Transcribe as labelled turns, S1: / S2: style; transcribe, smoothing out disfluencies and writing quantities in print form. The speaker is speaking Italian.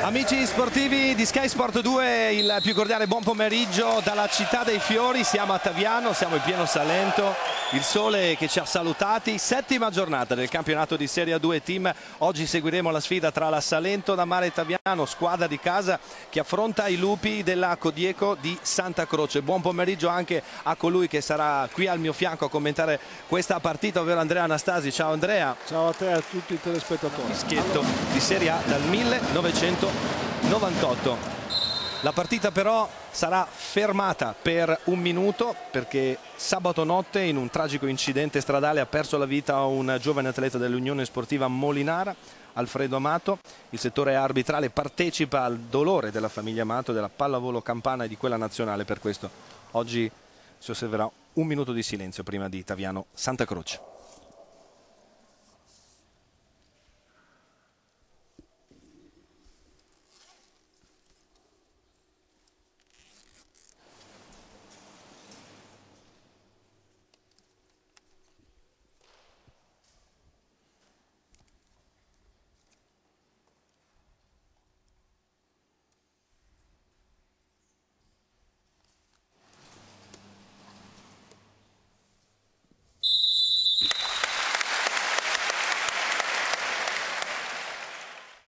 S1: Amici sportivi di Sky Sport 2, il più cordiale buon pomeriggio dalla città dei fiori. Siamo a Taviano, siamo in pieno Salento, il sole che ci ha salutati. Settima giornata del campionato di Serie A2 Team. Oggi seguiremo la sfida tra la Salento da Mare e Taviano, squadra di casa che affronta i lupi della Codieco di Santa Croce. Buon pomeriggio anche a colui che sarà qui al mio fianco a commentare questa partita, ovvero Andrea Anastasi. Ciao Andrea.
S2: Ciao a te e a tutti i telespettatori.
S1: Fischietto di Serie A dal 1998. La partita però sarà fermata per un minuto perché sabato notte in un tragico incidente stradale ha perso la vita un giovane atleta dell'Unione Sportiva Molinara, Alfredo Amato. Il settore arbitrale partecipa al dolore della famiglia Amato, della pallavolo campana e di quella nazionale. Per questo oggi si osserverà un minuto di silenzio prima di Taviano Santa Croce.